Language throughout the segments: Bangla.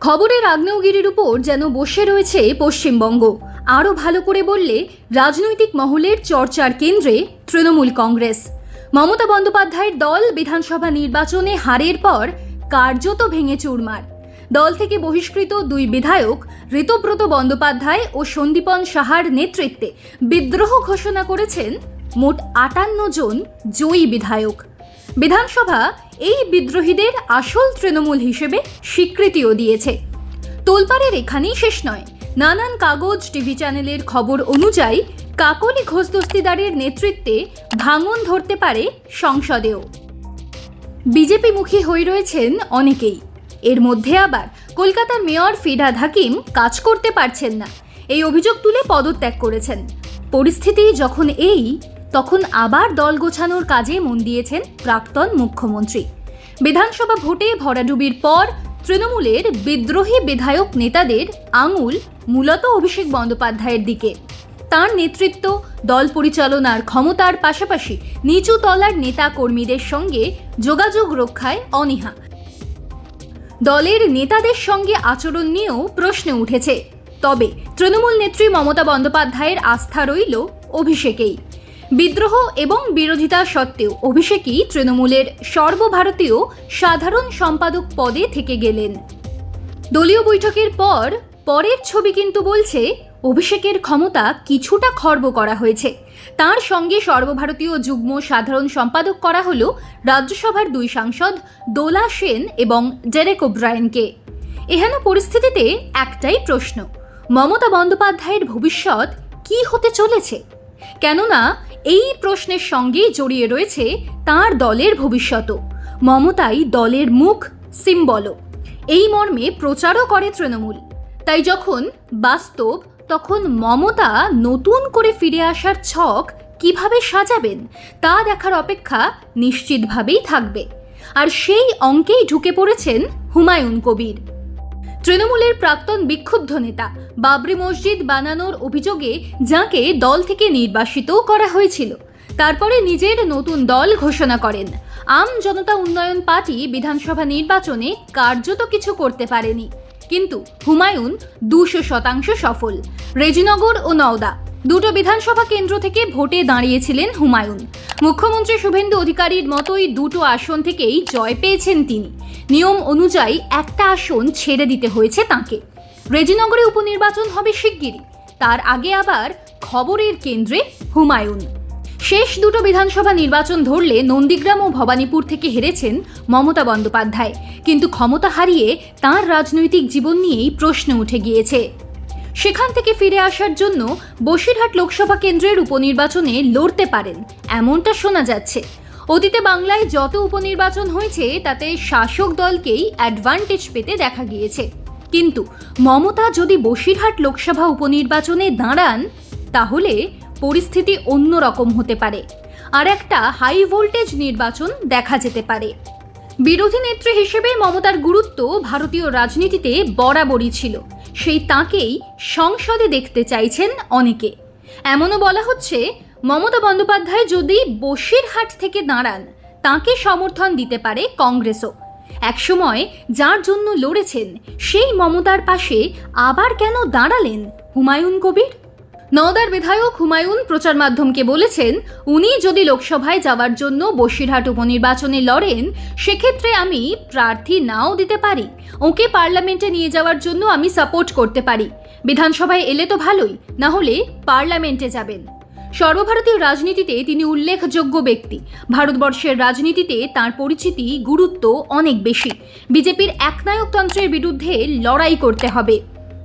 খবরের আগ্নেয়গিরির উপর যেন বসে রয়েছে পশ্চিমবঙ্গ। আরও ভালো করে বললে রাজনৈতিক মহলের চর্চার কেন্দ্রে তৃণমূল কংগ্রেস। মমতা বন্দ্যোপাধ্যায়ের দল বিধানসভা নির্বাচনে হারের পর কার্যত ভেঙে চুরমার। দল থেকে বহিষ্কৃত দুই বিধায়ক ঋতব্রত বন্দ্যোপাধ্যায় ও সন্দীপন সাহার নেতৃত্বে বিদ্রোহ ঘোষণা করেছেন মোট 58 জন জয়ী বিধায়ক। বিধানসভা এই বিদ্রোহীদের আসল তৃণমূল হিসেবে স্বীকৃতিও দিয়েছে। তোলপাড়ের এখানেই শেষ নয়। নানান কাগজ, টিভি চ্যানেলের খবর অনুযায়ী কাকলি ঘোষ দস্তিদারের নেতৃত্বে ভাঙন ধরতে পারে সংসদেও। বিজেপি মুখী হয়ে রয়েছেন অনেকেই। এর মধ্যে আবার কলকাতার মেয়র ফিরহাদ হাকিম কাজ করতে পারছেন না, এই অভিযোগ তুলে পদত্যাগ করেছেন। পরিস্থিতি যখন তখন আবার দল গোছানোর কাজে মন দিয়েছেন প্রাক্তন মুখ্যমন্ত্রী। বিধানসভা ভোটে ভরাডুবির পর তৃণমূলের বিদ্রোহী বিধায়ক নেতাদের আঙুল মূলত অভিষেক বন্দ্যোপাধ্যায়ের দিকে। তার নেতৃত্ব, দল পরিচালনার ক্ষমতার পাশাপাশি নিচু তলার নেতা কর্মীদের সঙ্গে যোগাযোগ রক্ষায় অনীহা। দলের নেতাদের সঙ্গে আচরণ নিয়েও প্রশ্ন উঠেছে। তবে তৃণমূল নেত্রী মমতা বন্দ্যোপাধ্যায়ের আস্থা রইল অভিষেকেই। বিদ্রোহ এবং বিরোধিতা সত্ত্বেও অভিষেকই তৃণমূলের সর্বভারতীয় সাধারণ সম্পাদক পদে থেকে গেলেন। দলীয় বৈঠকের পরের ছবি কিন্তু বলছে অভিষেকের ক্ষমতা কিছুটা খর্ব করা হয়েছে। তার সঙ্গে সর্বভারতীয় যুগ্ম সাধারণ সম্পাদক করা হলো রাজ্যসভার দুই সাংসদ দোলা সেন এবং ডেরেক ওব্রায়েনকে। এহেন পরিস্থিতিতে একটাই প্রশ্ন, মমতা বন্দ্যোপাধ্যায়ের ভবিষ্যৎ কি হতে চলেছে? কেননা এই প্রশ্নের সঙ্গে জড়িয়ে রয়েছে তার দলের ভবিষ্যৎও। মমতাই দলের মুখ, সিম্বলও। এই মর্মে প্রচারও করে তৃণমূল। তাই যখন বাস্তব, তখন মমতা নতুন করে ফিরে আসার ছক কিভাবে সাজাবেন তা দেখার অপেক্ষা নিশ্চিতভাবেই থাকবে। আর সেই অঙ্কেই ঢুকে পড়েছেন হুমায়ুন কবির। তৃণমূলের প্রাক্তন বিক্ষুব্ধ নেতা। বাবরি মসজিদ বানানোর অভিযোগে যাকে দল থেকে নির্বাসিতও করা হয়েছিল, তারপরে নিজের নতুন দল ঘোষণা করেন। আম জনতা উন্নয়ন পার্টি বিধানসভা নির্বাচনে কার্যত কিছু করতে পারেনি, কিন্তু হুমায়ুন 200% সফল। রেজিনগর ও নওদা দুটো বিধানসভা কেন্দ্র থেকে ভোটে দাঁড়িয়েছিলেন হুমায়ুন। মুখ্যমন্ত্রী শুভেন্দু অধিকারীর মতোই দুটো আসন থেকেই জয় পেয়েছেন তিনি। নিয়ম অনুযায়ী একটা আসন ছেড়ে দিতে হয়েছে তাঁকে। রেজিনগরে উপনির্বাচন হবে শিগগিরই, তার আগে আবার খবরের কেন্দ্রে হুমায়ুন। শেষ দুটো বিধানসভা নির্বাচন ধরলে নন্দীগ্রাম ও ভবানীপুর থেকে হেরেছেন মমতা বন্দ্যোপাধ্যায়, কিন্তু ক্ষমতা হারিয়ে তাঁর রাজনৈতিক জীবন নিয়েই প্রশ্ন উঠে গিয়েছে। সেখান থেকে ফিরে আসার জন্য বসিরহাট লোকসভা কেন্দ্রের উপনির্বাচনে লড়তে পারেন এমনটা শোনা যাচ্ছে। অতীতে বাংলায় যত উপনির্বাচন হয়েছে তাতে শাসক দলকেই অ্যাডভান্টেজ পেতে দেখা গিয়েছে, কিন্তু মমতা যদি বসিরহাট লোকসভা উপনির্বাচনে দাঁড়ান তাহলে পরিস্থিতি অন্যরকম হতে পারে। আর একটা হাই ভোল্টেজ নির্বাচন দেখা যেতে পারে। বিরোধী নেত্রী হিসেবে মমতার গুরুত্ব ভারতীয় রাজনীতিতে বরাবরই ছিল। সেই তাঁকেই সংসদে দেখতে চাইছেন অনেকে। এমনও বলা হচ্ছে মমতা বন্দ্যোপাধ্যায় যদি বসিরহাট থেকে দাঁড়ান তাঁকে সমর্থন দিতে পারে কংগ্রেসও। একসময় যার জন্য লড়েছেন সেই মমতার পাশে আবার কেন দাঁড়ালেন হুমায়ুন কবির? নওদার বিধায়ক হুমায়ুন প্রচার মাধ্যমকে বলেছেন, উনি যদি লোকসভায় যাওয়ার জন্য বসিরহাট উপনির্বাচনে লড়েন সেক্ষেত্রে আমি প্রার্থী নাও দিতে পারি। ওকে পার্লামেন্টে নিয়ে যাওয়ার জন্য আমি সাপোর্ট করতে পারি। বিধানসভায় এলে তো ভালোই, না হলে পার্লামেন্টে যাবেন। সর্বভারতীয় রাজনীতিতে তিনি উল্লেখযোগ্য ব্যক্তি। ভারতবর্ষের রাজনীতিতে তার পরিচিতি, গুরুত্ব অনেক বেশি। বিজেপির একনায়কতন্ত্রের বিরুদ্ধে লড়াই করতে হবে।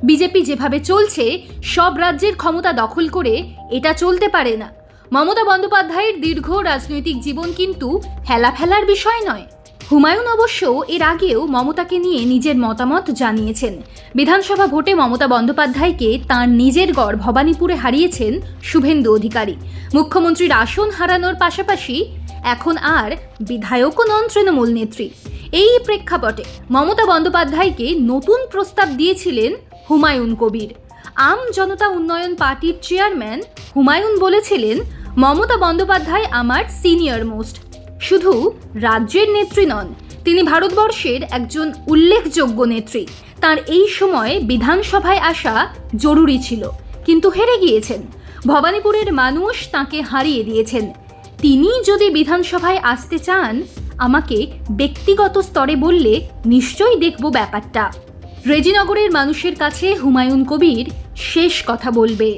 বিজেপি যেভাবে চলছে, সব রাজ্যের ক্ষমতা দখল করে এটা চলতে পারে না। মমতা বন্দ্যোপাধ্যায়ের দীর্ঘ রাজনৈতিক জীবন কিন্তু হেলাফেলার বিষয় নয়। হুমায়ুন অবশ্য এর আগেও মমতাকে নিয়ে নিজের মতামত জানিয়েছেন। বিধানসভা ভোটে মমতা বন্দ্যোপাধ্যায়কে তাঁর নিজের গড় ভবানীপুরে হারিয়েছেন শুভেন্দু অধিকারী। মুখ্যমন্ত্রীর আসন হারানোর পাশাপাশি এখন আর বিধায়কও নন তৃণমূল নেত্রী। এই প্রেক্ষাপটে মমতা বন্দ্যোপাধ্যায়কে নতুন প্রস্তাব দিয়েছিলেন হুমায়ুন কবির। আম জনতা উন্নয়ন পার্টির চেয়ারম্যান হুমায়ুন বলেছিলেন, মমতা বন্দ্যোপাধ্যায় আমার সিনিয়র মোস্ট। শুধু রাজ্যের নেত্রী নন, তিনি ভারতবর্ষের একজন উল্লেখযোগ্য নেত্রী। তার এই সময় বিধানসভায় আসা জরুরি ছিল, কিন্তু হেরে গিয়েছেন। ভবানীপুরের মানুষ তাকে হারিয়ে দিয়েছেন। তিনি যদি বিধানসভায় আসতে চান, আমাকে ব্যক্তিগত স্তরে বললে নিশ্চয়ই দেখব ব্যাপারটা। রেজিনগরের মানুষের কাছে হুমায়ুন কবির শেষ কথা বলবে।